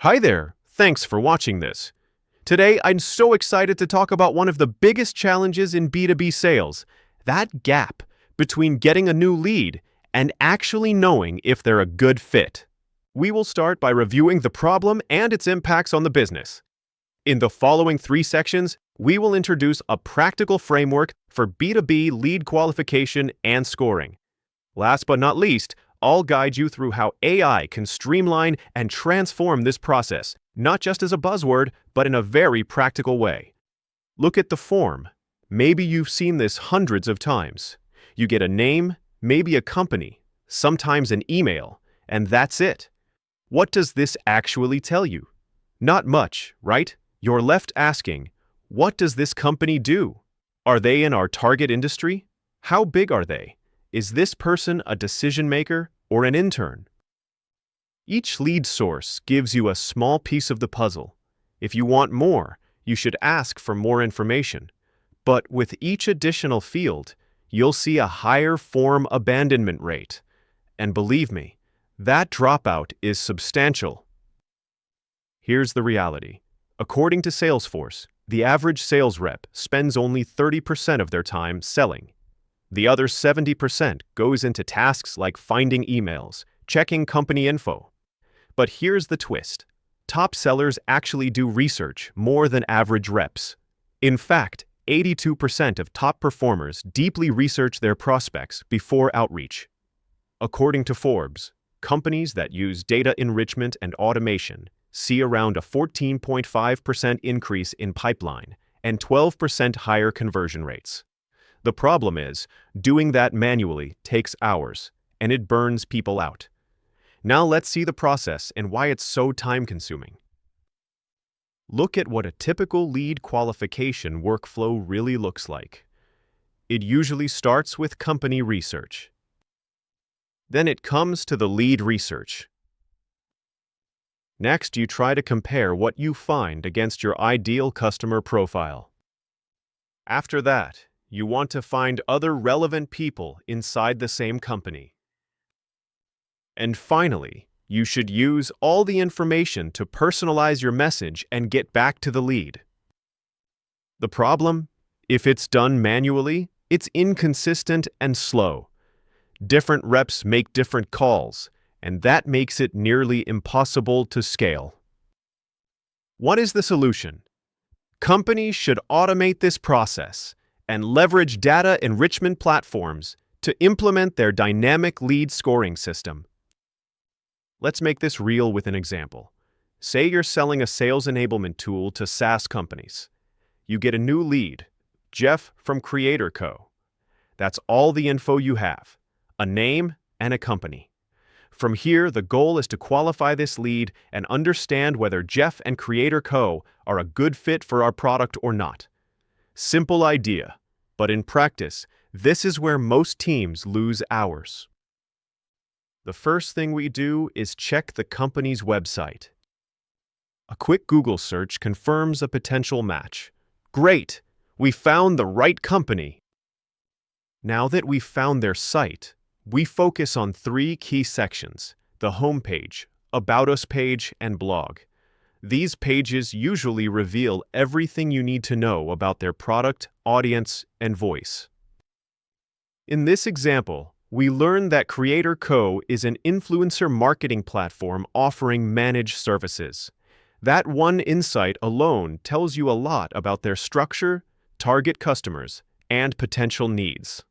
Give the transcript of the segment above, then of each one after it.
Hi there, thanks for watching this. Today, I'm so excited to talk about one of the biggest challenges in B2B sales, that gap between getting a new lead and actually knowing if they're a good fit. We will start by reviewing the problem and its impacts on the business. In the following 3 sections, we will introduce a practical framework for B2B lead qualification and scoring. Last but not least, I'll guide you through how AI can streamline and transform this process, not just as a buzzword, but in a very practical way. Look at the form. Maybe you've seen this hundreds of times. You get a name, maybe a company, sometimes an email, and that's it. What does this actually tell you? Not much, right? You're left asking, what does this company do? Are they in our target industry? How big are they? Is this person a decision maker or an intern? Each lead source gives you a small piece of the puzzle. If you want more, you should ask for more information. But with each additional field, you'll see a higher form abandonment rate. And believe me, that dropout is substantial. Here's the reality. According to Salesforce, the average sales rep spends only 30% of their time selling. The other 70% goes into tasks like finding emails, checking company info. But here's the twist. Top sellers actually do research more than average reps. In fact, 82% of top performers deeply research their prospects before outreach. According to Forbes, companies that use data enrichment and automation see around a 14.5% increase in pipeline and 12% higher conversion rates. The problem is, doing that manually takes hours, and it burns people out. Now let's see the process and why it's so time-consuming. Look at what a typical lead qualification workflow really looks like. It usually starts with company research. Then it comes to the lead research. Next, you try to compare what you find against your ideal customer profile. After that, you want to find other relevant people inside the same company. And finally, you should use all the information to personalize your message and get back to the lead. The problem? If it's done manually, it's inconsistent and slow. Different reps make different calls, and that makes it nearly impossible to scale. What is the solution? Companies should automate this process and leverage data enrichment platforms to implement their dynamic lead scoring system. Let's make this real with an example. Say you're selling a sales enablement tool to SaaS companies. You get a new lead, Jeff from Creator Co. That's all the info you have, a name and a company. From here, the goal is to qualify this lead and understand whether Jeff and Creator Co. are a good fit for our product or not. Simple idea, but in practice, this is where most teams lose hours. The first thing we do is check the company's website. A quick Google search confirms a potential match. Great! We found the right company. Now that we've found their site, we focus on 3 key sections: the homepage, About Us page, and blog. These pages usually reveal everything you need to know about their product, audience, and voice. In this example, we learn that Creator Co. is an influencer marketing platform offering managed services. That one insight alone tells you a lot about their structure, target customers, and potential needs.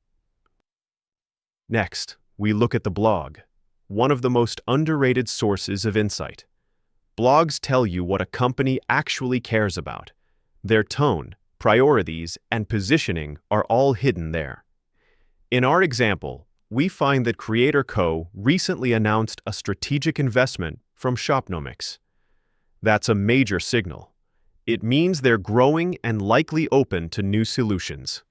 Next, we look at the blog, one of the most underrated sources of insight. Blogs tell you what a company actually cares about. Their tone, priorities, and positioning are all hidden there. In our example, we find that Creator Co. recently announced a strategic investment from Shopnomics. That's a major signal. It means they're growing and likely open to new solutions.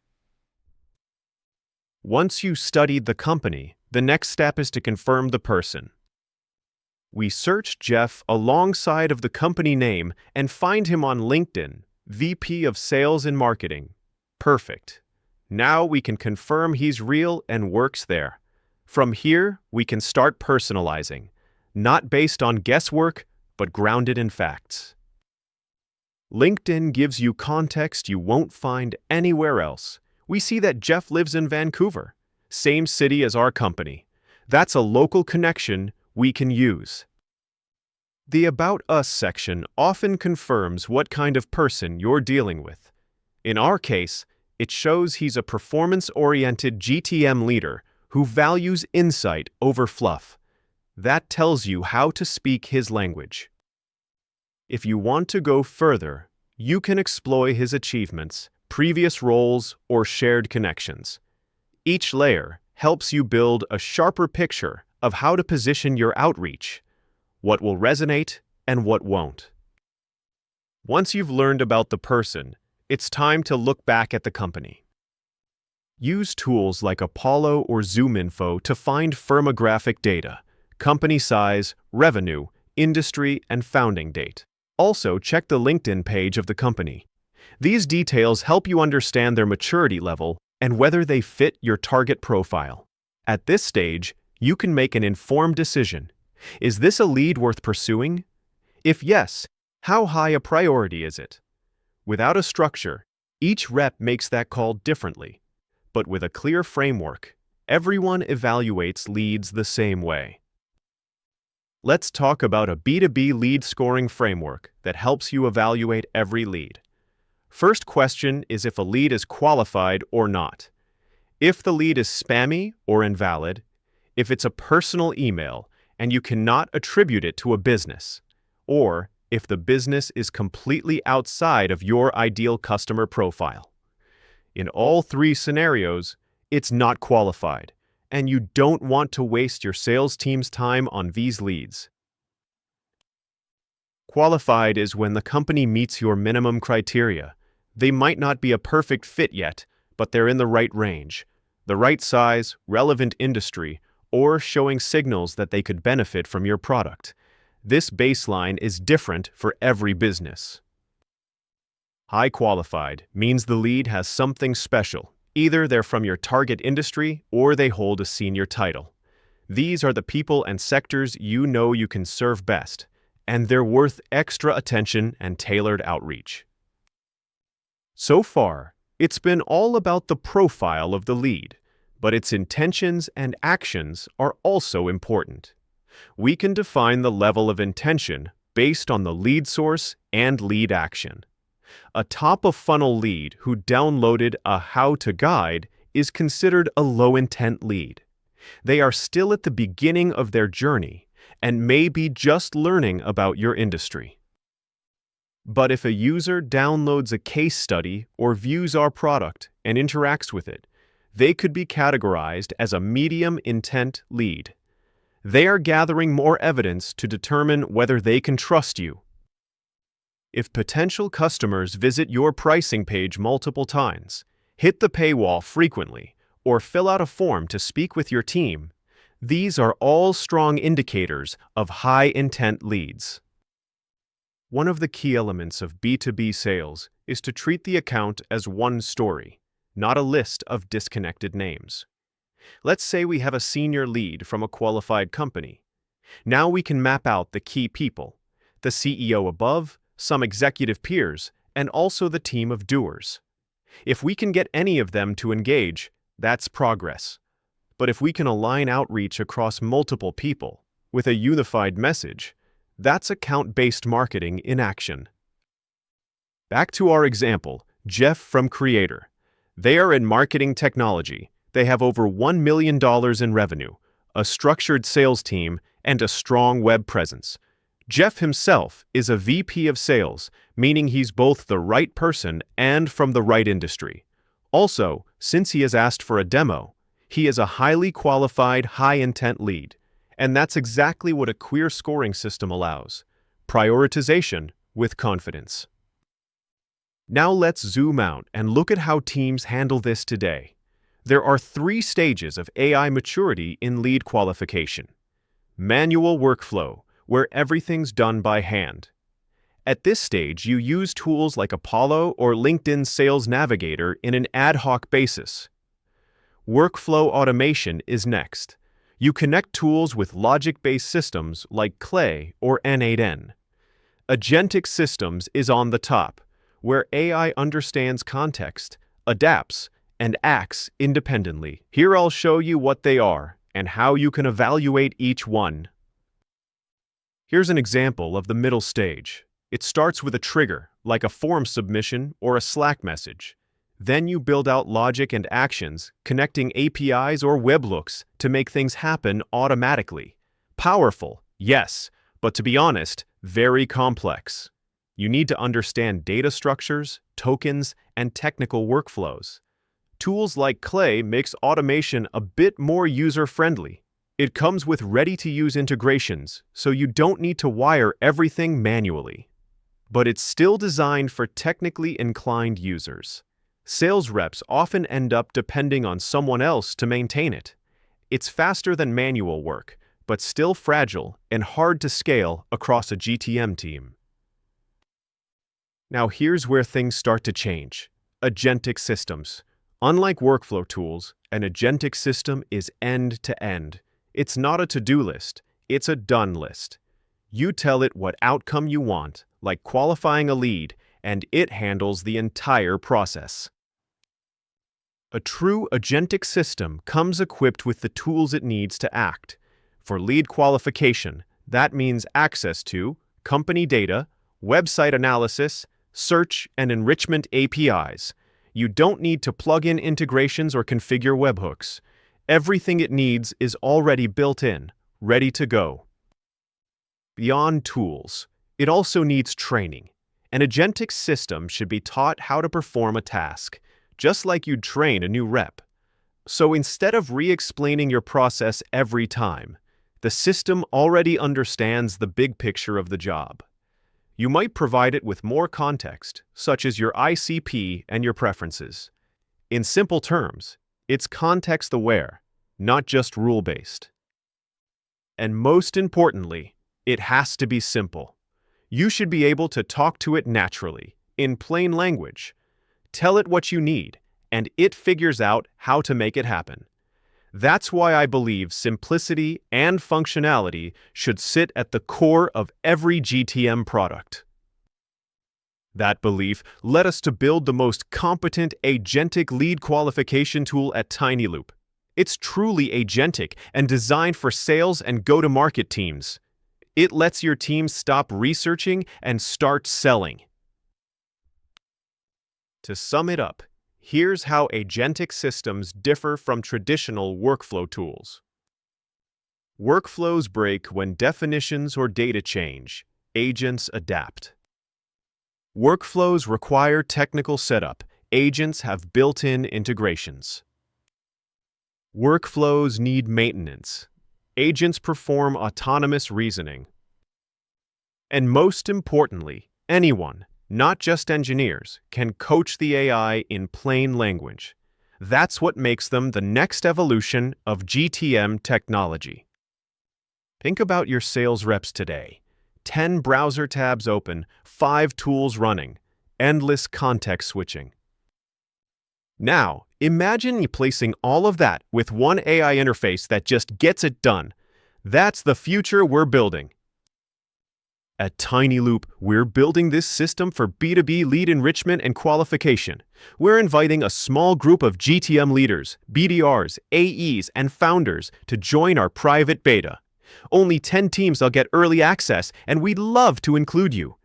Once you studied the company, the next step is to confirm the person. We search Jeff alongside of the company name and find him on LinkedIn, VP of Sales and Marketing. Perfect. Now we can confirm he's real and works there. From here, we can start personalizing, not based on guesswork, but grounded in facts. LinkedIn gives you context you won't find anywhere else. We see that Jeff lives in Vancouver, same city as our company. That's a local connection we can use. The About Us section often confirms what kind of person you're dealing with. In our case, it shows he's a performance-oriented GTM leader who values insight over fluff. That tells you how to speak his language. If you want to go further, you can explore his achievements, previous roles, or shared connections. Each layer helps you build a sharper picture of how to position your outreach, what will resonate and what won't. Once you've learned about the person, it's time to look back at the company. Use tools like Apollo or ZoomInfo to find firmographic data, company size, revenue, industry, and founding date. Also, check the LinkedIn page of the company. These details help you understand their maturity level and whether they fit your target profile. At this stage, you can make an informed decision. Is this a lead worth pursuing? If yes, how high a priority is it? Without a structure, each rep makes that call differently. But with a clear framework, everyone evaluates leads the same way. Let's talk about a B2B lead scoring framework that helps you evaluate every lead. First question is if a lead is qualified or not. If the lead is spammy or invalid, if it's a personal email and you cannot attribute it to a business, or if the business is completely outside of your ideal customer profile. In all three scenarios, it's not qualified, and you don't want to waste your sales team's time on these leads. Qualified is when the company meets your minimum criteria. They might not be a perfect fit yet, but they're in the right range, the right size, relevant industry, or showing signals that they could benefit from your product. This baseline is different for every business. High qualified means the lead has something special. Either they're from your target industry or they hold a senior title. These are the people and sectors you know you can serve best, and they're worth extra attention and tailored outreach. So far, it's been all about the profile of the lead, but its intentions and actions are also important. We can define the level of intention based on the lead source and lead action. A top-of-funnel lead who downloaded a how-to guide is considered a low-intent lead. They are still at the beginning of their journey and may be just learning about your industry. But if a user downloads a case study or views our product and interacts with it, they could be categorized as a medium-intent lead. They are gathering more evidence to determine whether they can trust you. If potential customers visit your pricing page multiple times, hit the paywall frequently, or fill out a form to speak with your team, these are all strong indicators of high-intent leads. One of the key elements of B2B sales is to treat the account as one story, not a list of disconnected names. Let's say we have a senior lead from a qualified company. Now we can map out the key people, the CEO above, some executive peers, and also the team of doers. If we can get any of them to engage, that's progress. But if we can align outreach across multiple people with a unified message, that's account-based marketing in action. Back to our example, Jeff from Creator. They are in marketing technology. They have over $1 million in revenue, a structured sales team, and a strong web presence. Jeff himself is a VP of sales, meaning he's both the right person and from the right industry. Also, since he has asked for a demo, he is a highly qualified, high-intent lead. And that's exactly what a queer scoring system allows. Prioritization with confidence. Now let's zoom out and look at how teams handle this today. There are 3 stages of AI maturity in lead qualification. Manual workflow, where everything's done by hand. At this stage, you use tools like Apollo or LinkedIn Sales Navigator in an ad hoc basis. Workflow automation is next. You connect tools with logic-based systems like Clay or N8N. Agentic systems is on the top, where AI understands context, adapts, and acts independently. Here I'll show you what they are and how you can evaluate each one. Here's an example of the middle stage. It starts with a trigger, like a form submission or a Slack message. Then you build out logic and actions, connecting APIs or webhooks to make things happen automatically. Powerful, yes, but to be honest, very complex. You need to understand data structures, tokens, and technical workflows. Tools like Clay makes automation a bit more user-friendly. It comes with ready-to-use integrations, so you don't need to wire everything manually. But it's still designed for technically inclined users. Sales reps often end up depending on someone else to maintain it. It's faster than manual work, but still fragile and hard to scale across a GTM team. Now here's where things start to change. Agentic systems. Unlike workflow tools, an agentic system is end-to-end. It's not a to-do list, it's a done list. You tell it what outcome you want, like qualifying a lead, and it handles the entire process. A true agentic system comes equipped with the tools it needs to act. For lead qualification, that means access to company data, website analysis, search, and enrichment APIs. You don't need to plug in integrations or configure webhooks. Everything it needs is already built in, ready to go. Beyond tools, it also needs training. An agentic system should be taught how to perform a task, just like you'd train a new rep. So instead of re-explaining your process every time, the system already understands the big picture of the job. You might provide it with more context, such as your ICP and your preferences. In simple terms, it's context-aware, not just rule-based. And most importantly, it has to be simple. You should be able to talk to it naturally, in plain language. Tell it what you need, and it figures out how to make it happen. That's why I believe simplicity and functionality should sit at the core of every GTM product. That belief led us to build the most competent agentic lead qualification tool at TinyLoop. It's truly agentic and designed for sales and go-to-market teams. It lets your team stop researching and start selling. To sum it up, here's how agentic systems differ from traditional workflow tools. Workflows break when definitions or data change. Agents adapt. Workflows require technical setup. Agents have built-in integrations. Workflows need maintenance. Agents perform autonomous reasoning. And most importantly, anyone, not just engineers, can coach the AI in plain language. That's what makes them the next evolution of GTM technology. Think about your sales reps today. 10 browser tabs open, 5 tools running, endless context switching. Now, imagine replacing all of that with one AI interface that just gets it done. That's the future we're building. At TinyLoop, we're building this system for B2B lead enrichment and qualification. We're inviting a small group of GTM leaders, BDRs, AEs, and founders to join our private beta. Only 10 teams will get early access, and we'd love to include you.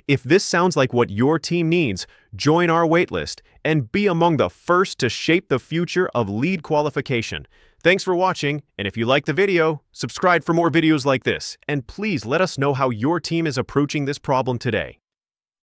If this sounds like what your team needs, join our waitlist and be among the first to shape the future of lead qualification. Thanks for watching, and if you liked the video, subscribe for more videos like this, and please let us know how your team is approaching this problem today.